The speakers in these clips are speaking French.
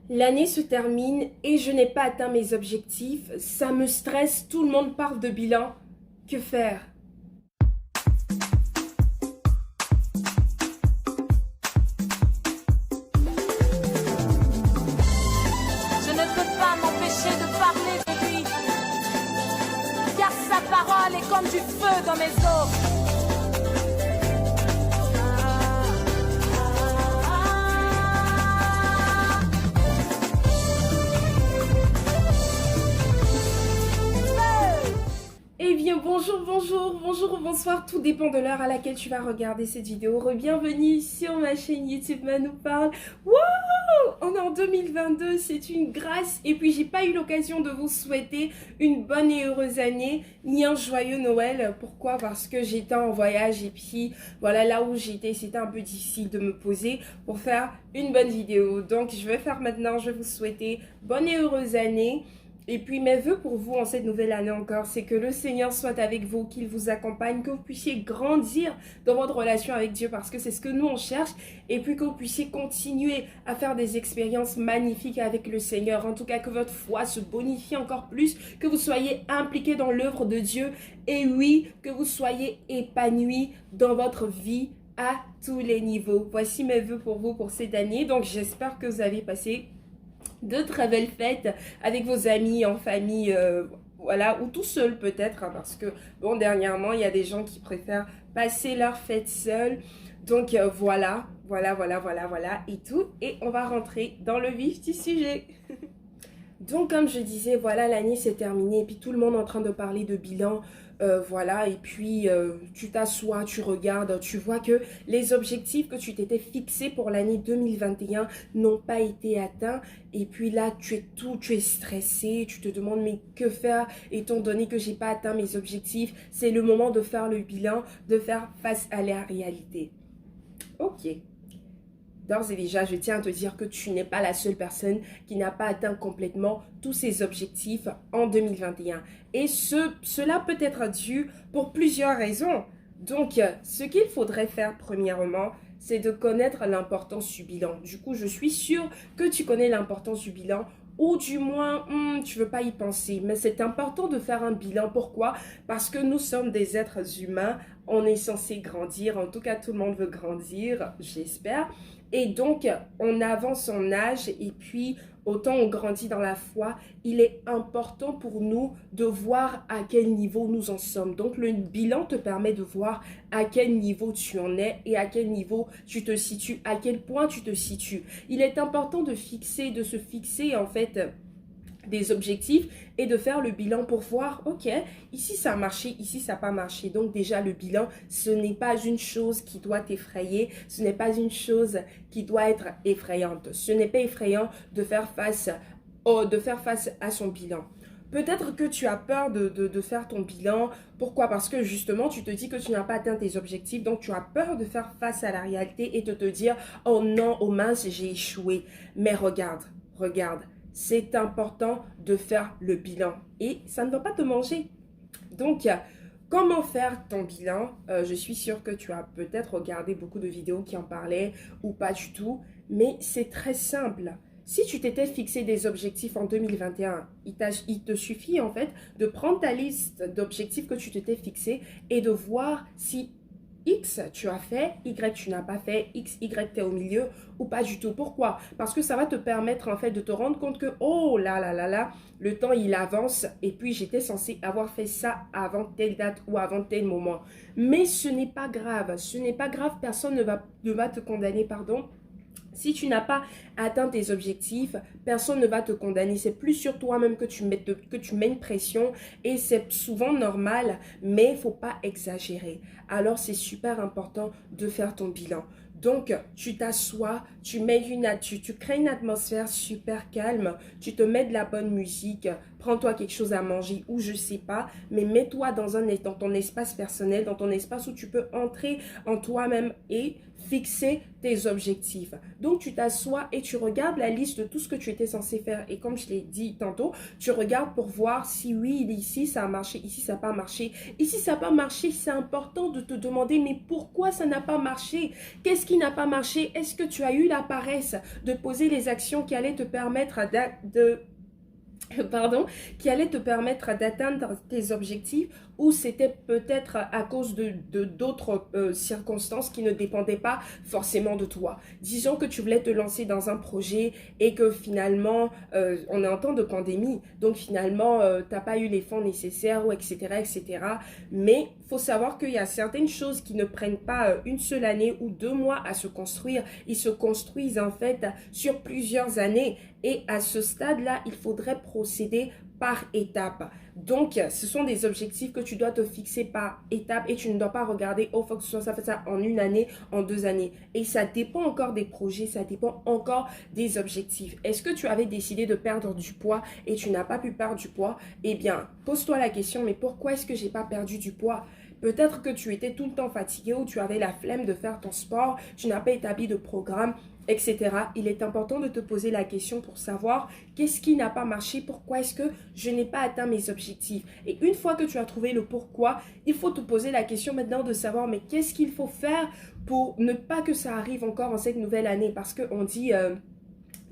L'année se termine et je n'ai pas atteint mes objectifs. Ça me stresse, tout le monde parle de bilan. Que faire? Je ne peux pas m'empêcher de parler de lui, car sa parole est comme du feu dans mes os. Eh bien bonjour ou bonsoir, tout dépend de l'heure à laquelle tu vas regarder cette vidéo. Bienvenue sur ma chaîne YouTube Manou Parle. Wow! On est en 2022, c'est une grâce. Et puis j'ai pas eu l'occasion de vous souhaiter une bonne et heureuse année, ni un joyeux Noël. Pourquoi? Parce que j'étais en voyage et puis voilà, là où j'étais, c'était un peu difficile de me poser pour faire une bonne vidéo. Donc je vais faire maintenant, je vais vous souhaiter bonne et heureuse année. Et puis mes vœux pour vous en cette nouvelle année encore, c'est que le Seigneur soit avec vous, qu'il vous accompagne, que vous puissiez grandir dans votre relation avec Dieu parce que c'est ce que nous on cherche. Et puis que vous puissiez continuer à faire des expériences magnifiques avec le Seigneur. En tout cas que votre foi se bonifie encore plus, que vous soyez impliqués dans l'œuvre de Dieu. Et oui, que vous soyez épanouis dans votre vie à tous les niveaux. Voici mes vœux pour vous pour cette année. Donc j'espère que vous avez passé de très belles fêtes avec vos amis, en famille, voilà, ou tout seul peut-être, hein, parce que, bon, dernièrement, il y a des gens qui préfèrent passer leur fête seuls. Donc, voilà, et tout. Et on va rentrer dans le vif du sujet. Donc, comme je disais, voilà, l'année s'est terminée et puis tout le monde est en train de parler de bilan, voilà, et puis tu t'assois, tu regardes, tu vois que les objectifs que tu t'étais fixés pour l'année 2021 n'ont pas été atteints et puis là, tu es stressé, tu te demandes mais que faire étant donné que j'ai pas atteint mes objectifs. C'est le moment de faire le bilan, de faire face à la réalité. Ok. D'ores et déjà, je tiens à te dire que tu n'es pas la seule personne qui n'a pas atteint complètement tous ses objectifs en 2021. Et cela peut être dû pour plusieurs raisons. Donc, ce qu'il faudrait faire premièrement, c'est de connaître l'importance du bilan. Du coup, je suis sûre que tu connais l'importance du bilan ou du moins, tu veux pas y penser. Mais c'est important de faire un bilan. Pourquoi? Parce que nous sommes des êtres humains. On est censé grandir. En tout cas, tout le monde veut grandir, j'espère. Et donc, on avance en âge et puis, autant on grandit dans la foi, il est important pour nous de voir à quel niveau nous en sommes. Donc, le bilan te permet de voir à quel niveau tu en es et à quel niveau tu te situes, à quel point tu te situes. Il est important de se fixer en fait des objectifs et de faire le bilan pour voir, ok, ici ça a marché, ici ça n'a pas marché. Donc déjà le bilan, ce n'est pas une chose qui doit t'effrayer, ce n'est pas une chose qui doit être effrayante. Ce n'est pas effrayant de faire face à son bilan. Peut-être que tu as peur de faire ton bilan. Pourquoi? Parce que justement, tu te dis que tu n'as pas atteint tes objectifs. Donc, tu as peur de faire face à la réalité et de te dire, oh non, oh mince, j'ai échoué. Mais regarde. C'est important de faire le bilan et ça ne va pas te manger. Donc, comment faire ton bilan? Je suis sûre que tu as peut-être regardé beaucoup de vidéos qui en parlaient ou pas du tout, mais c'est très simple. Si tu t'étais fixé des objectifs en 2021, il te suffit en fait de prendre ta liste d'objectifs que tu t'étais fixé et de voir si X, tu as fait, Y, tu n'as pas fait, X, Y, tu es au milieu ou pas du tout. Pourquoi? Parce que ça va te permettre en fait de te rendre compte que, oh là, le temps il avance et puis j'étais censé avoir fait ça avant telle date ou avant tel moment. Mais ce n'est pas grave, personne ne va te condamner, pardon. Si tu n'as pas atteint tes objectifs, personne ne va te condamner. C'est plus sur toi-même que tu mets une pression et c'est souvent normal, mais il ne faut pas exagérer. Alors, c'est super important de faire ton bilan. Donc, tu t'assois, tu crées une atmosphère super calme, tu te mets de la bonne musique, prends-toi quelque chose à manger ou je sais pas, mais mets-toi dans ton espace personnel, dans ton espace où tu peux entrer en toi-même et fixer tes objectifs. Donc, tu t'assois et tu regardes la liste de tout ce que tu étais censé faire. Et comme je l'ai dit tantôt, tu regardes pour voir si oui, ici, ça a marché, ici, ça n'a pas marché. Ici, ça n'a pas marché, c'est important de te demander, mais pourquoi ça n'a pas marché? Qu'est-ce qui n'a pas marché? Est-ce que tu as eu la paresse de poser les actions qui allaient te permettre qui allait te permettre d'atteindre tes objectifs, ou c'était peut-être à cause de d'autres circonstances qui ne dépendaient pas forcément de toi. Disons que tu voulais te lancer dans un projet et que finalement, on est en temps de pandémie, donc finalement, tu n'as pas eu les fonds nécessaires, ou etc., etc. Mais il faut savoir qu'il y a certaines choses qui ne prennent pas une seule année ou 2 mois à se construire. Ils se construisent en fait sur plusieurs années. Et à ce stade-là, il faudrait procéder par étapes. Donc, ce sont des objectifs que tu dois te fixer par étapes et tu ne dois pas regarder, oh, il faut que ça fait ça en 1 année, en 2 années. Et ça dépend encore des projets, ça dépend encore des objectifs. Est-ce que tu avais décidé de perdre du poids et tu n'as pas pu perdre du poids? Eh bien, pose-toi la question, mais pourquoi est-ce que j'ai pas perdu du poids? Peut-être que tu étais tout le temps fatigué ou tu avais la flemme de faire ton sport, tu n'as pas établi de programme, etc. Il est important de te poser la question pour savoir qu'est-ce qui n'a pas marché, pourquoi est-ce que je n'ai pas atteint mes objectifs. Et une fois que tu as trouvé le pourquoi, il faut te poser la question maintenant de savoir mais qu'est-ce qu'il faut faire pour ne pas que ça arrive encore en cette nouvelle année. Parce qu'on dit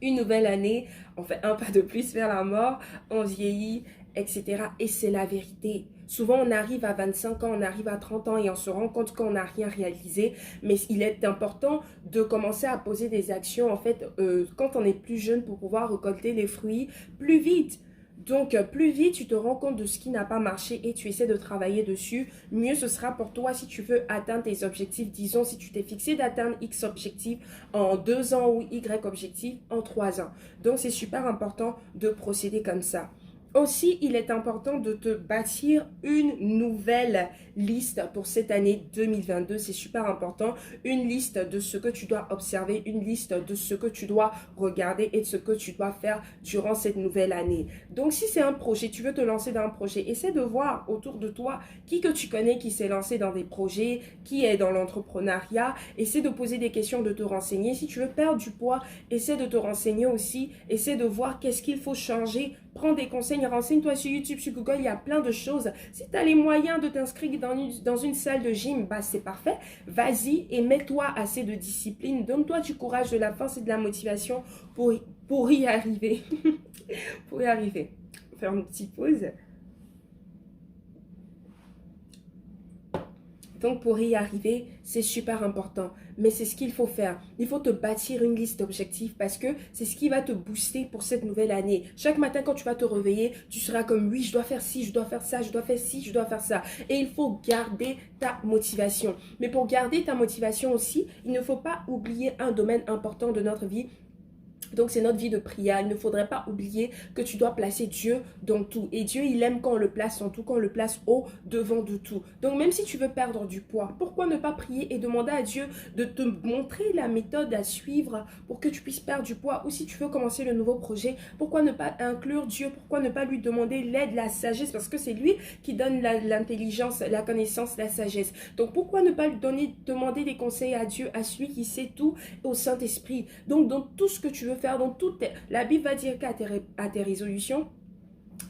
une nouvelle année, on fait un pas de plus vers la mort, on vieillit, etc. Et c'est la vérité. Souvent, on arrive à 25 ans, on arrive à 30 ans et on se rend compte qu'on n'a rien réalisé. Mais il est important de commencer à poser des actions, en fait, quand on est plus jeune pour pouvoir récolter les fruits plus vite. Donc, plus vite tu te rends compte de ce qui n'a pas marché et tu essaies de travailler dessus, mieux ce sera pour toi si tu veux atteindre tes objectifs. Disons, si tu t'es fixé d'atteindre X objectifs en 2 ans ou Y objectifs en 3 ans. Donc, c'est super important de procéder comme ça. Aussi, il est important de te bâtir une nouvelle liste pour cette année 2022. C'est super important. Une liste de ce que tu dois observer, une liste de ce que tu dois regarder et de ce que tu dois faire durant cette nouvelle année. Donc, si c'est un projet, tu veux te lancer dans un projet, essaie de voir autour de toi qui que tu connais qui s'est lancé dans des projets, qui est dans l'entrepreneuriat. Essaie de poser des questions, de te renseigner. Si tu veux perdre du poids, essaie de te renseigner aussi. Essaie de voir qu'est-ce qu'il faut changer. Prends des conseils, renseigne-toi sur YouTube, sur Google, il y a plein de choses. Si tu as les moyens de t'inscrire dans une salle de gym, bah c'est parfait. Vas-y et mets-toi assez de discipline. Donne-toi du courage, de la force et de la motivation pour y arriver. Pour y arriver. Faire une petite pause. Donc, pour y arriver, c'est super important. Mais c'est ce qu'il faut faire. Il faut te bâtir une liste d'objectifs parce que c'est ce qui va te booster pour cette nouvelle année. Chaque matin, quand tu vas te réveiller, tu seras comme, oui, je dois faire ci, je dois faire ça, je dois faire ci, je dois faire ça. Et il faut garder ta motivation. Mais pour garder ta motivation aussi, il ne faut pas oublier un domaine important de notre vie. Donc, c'est notre vie de prière. Il ne faudrait pas oublier que tu dois placer Dieu dans tout. Et Dieu, il aime quand on le place en tout, quand on le place au devant de tout. Donc, même si tu veux perdre du poids, pourquoi ne pas prier et demander à Dieu de te montrer la méthode à suivre pour que tu puisses perdre du poids? Ou si tu veux commencer le nouveau projet, pourquoi ne pas inclure Dieu? Pourquoi ne pas lui demander l'aide, la sagesse? Parce que c'est lui qui donne l'intelligence, la connaissance, la sagesse. Donc, pourquoi ne pas lui demander des conseils à Dieu, à celui qui sait tout, au Saint-Esprit? Donc, dans tout ce que tu veux faire, dans la Bible va dire qu'à tes résolutions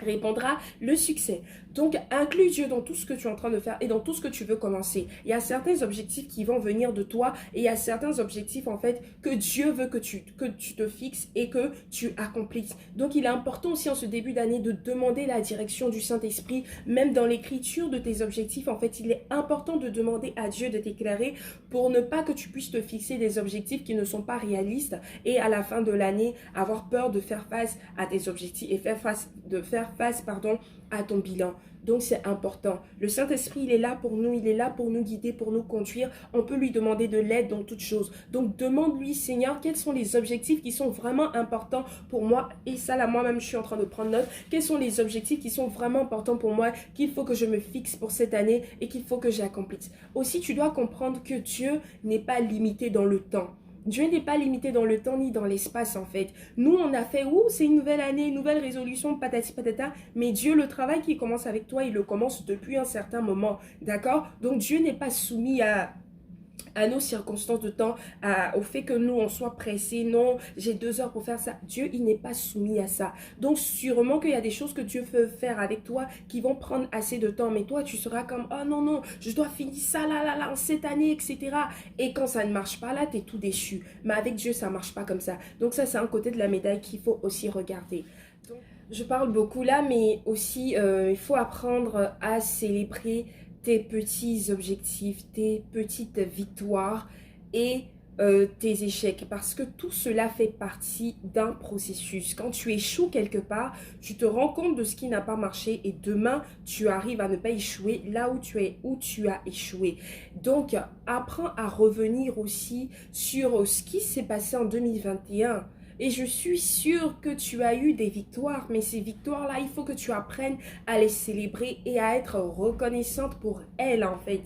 répondra le succès. Donc, inclus Dieu dans tout ce que tu es en train de faire et dans tout ce que tu veux commencer. Il y a certains objectifs qui vont venir de toi et il y a certains objectifs, en fait, que Dieu veut que tu te fixes et que tu accomplisses. Donc, il est important aussi en ce début d'année de demander la direction du Saint-Esprit, même dans l'écriture de tes objectifs. En fait, il est important de demander à Dieu de t'éclairer pour ne pas que tu puisses te fixer des objectifs qui ne sont pas réalistes et à la fin de l'année, avoir peur de faire face à tes objectifs et faire face à ton bilan. Donc, c'est important. Le Saint-Esprit, il est là pour nous. Il est là pour nous guider, pour nous conduire. On peut lui demander de l'aide dans toutes choses. Donc, demande-lui, Seigneur, quels sont les objectifs qui sont vraiment importants pour moi? Et ça, là, moi-même, je suis en train de prendre note. Quels sont les objectifs qui sont vraiment importants pour moi, qu'il faut que je me fixe pour cette année et qu'il faut que j'accomplisse? Aussi, tu dois comprendre que Dieu n'est pas limité dans le temps. Dieu n'est pas limité dans le temps ni dans l'espace en fait. Nous, on a fait, c'est une nouvelle année, une nouvelle résolution, patati patata. Mais Dieu, le travail qui commence avec toi, il le commence depuis un certain moment. D'accord? Donc Dieu n'est pas soumis à nos circonstances de temps, au fait que nous, on soit pressés. Non, j'ai 2 heures pour faire ça. Dieu, il n'est pas soumis à ça. Donc, sûrement qu'il y a des choses que Dieu veut faire avec toi qui vont prendre assez de temps. Mais toi, tu seras comme, oh non, non, je dois finir ça là, en cette année, etc. Et quand ça ne marche pas là, tu es tout déçu. Mais avec Dieu, ça ne marche pas comme ça. Donc, ça, c'est un côté de la médaille qu'il faut aussi regarder. Donc, je parle beaucoup là, mais aussi, il faut apprendre à célébrer tes petits objectifs, tes petites victoires et tes échecs, parce que tout cela fait partie d'un processus. Quand tu échoues quelque part, tu te rends compte de ce qui n'a pas marché et demain, tu arrives à ne pas échouer là où tu as échoué. Donc, apprends à revenir aussi sur ce qui s'est passé en 2021. Et je suis sûre que tu as eu des victoires, mais ces victoires-là, il faut que tu apprennes à les célébrer et à être reconnaissante pour elles, en fait.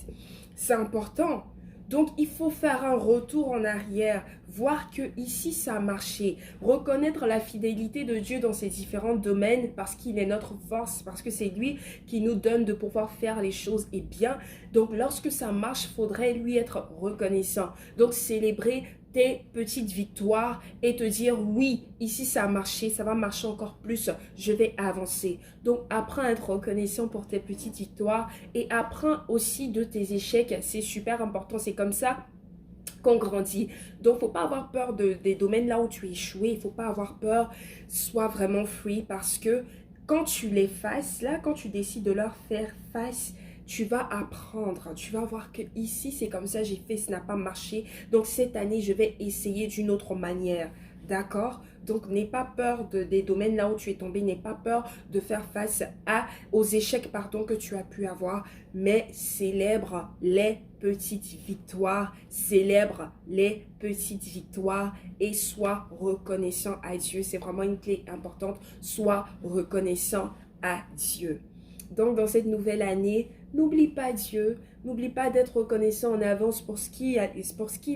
C'est important. Donc, il faut faire un retour en arrière, voir que ici, ça a marché, reconnaître la fidélité de Dieu dans ses différents domaines parce qu'il est notre force, parce que c'est lui qui nous donne de pouvoir faire les choses et bien. Donc, lorsque ça marche, il faudrait lui être reconnaissant. Donc, célébrer tes petites victoires et te dire oui, ici ça a marché, ça va marcher encore plus, je vais avancer. Donc apprends à être reconnaissant pour tes petites victoires et apprends aussi de tes échecs, c'est super important, c'est comme ça qu'on grandit. Donc, faut pas avoir peur des domaines là où tu es échoué, il faut pas avoir peur, sois vraiment free parce que quand tu les fasses, là, quand tu décides de leur faire face, tu vas apprendre, tu vas voir que ici c'est comme ça, j'ai fait, ça n'a pas marché. Donc cette année, je vais essayer d'une autre manière. D'accord? Donc, n'aie pas peur des domaines là où tu es tombé. N'aie pas peur de faire face aux échecs que tu as pu avoir. Mais célèbre les petites victoires. Célèbre les petites victoires et sois reconnaissant à Dieu. C'est vraiment une clé importante. Sois reconnaissant à Dieu. Donc, dans cette nouvelle année, n'oublie pas Dieu, n'oublie pas d'être reconnaissant en avance pour ce qu'il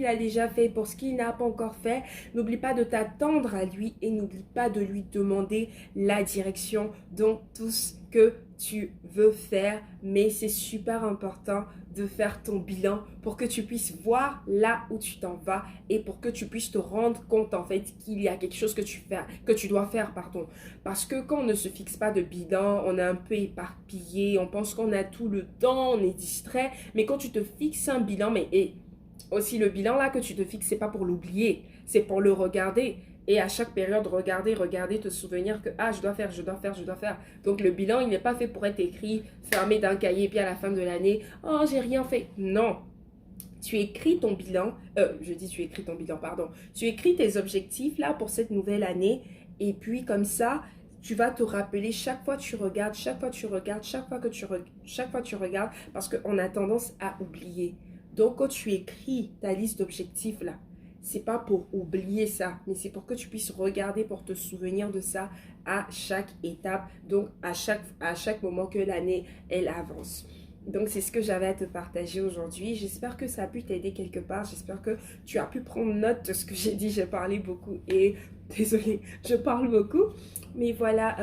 a déjà fait, pour ce qu'il n'a pas encore fait. N'oublie pas de t'attendre à lui et n'oublie pas de lui demander la direction dans tout ce que tu veux faire. Mais c'est super important de faire ton bilan pour que tu puisses voir là où tu t'en vas et pour que tu puisses te rendre compte en fait qu'il y a quelque chose que tu dois faire, pardon. Parce que quand on ne se fixe pas de bilan, on est un peu éparpillé, on pense qu'on a tout le temps, on est distrait. Mais quand tu te fixes un bilan, et aussi le bilan là que tu te fixes, c'est pas pour l'oublier, c'est pour le regarder. Et à chaque période, regarder, te souvenir que je dois faire. Donc le bilan, il n'est pas fait pour être écrit, fermé dans un cahier, puis à la fin de l'année, oh, j'ai rien fait. Non. Tu écris ton bilan, tu écris tes objectifs là pour cette nouvelle année. Et puis comme ça, tu vas te rappeler chaque fois que tu regardes, parce qu'on a tendance à oublier. Donc quand tu écris ta liste d'objectifs là, c'est pas pour oublier ça, mais c'est pour que tu puisses regarder, pour te souvenir de ça à chaque étape, donc à chaque moment que l'année, elle avance. Donc, c'est ce que j'avais à te partager aujourd'hui. J'espère que ça a pu t'aider quelque part. J'espère que tu as pu prendre note de ce que j'ai dit. J'ai parlé beaucoup et désolée, je parle beaucoup. Mais voilà,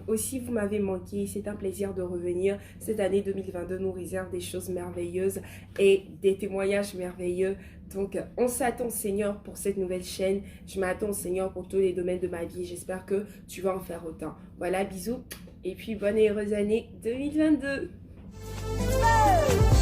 aussi, vous m'avez manqué. C'est un plaisir de revenir. Cette année 2022 nous réserve des choses merveilleuses et des témoignages merveilleux. Donc, on s'attend, Seigneur, pour cette nouvelle chaîne. Je m'attends, Seigneur, pour tous les domaines de ma vie. J'espère que tu vas en faire autant. Voilà, bisous. Et puis, bonne et heureuse année 2022. Hey!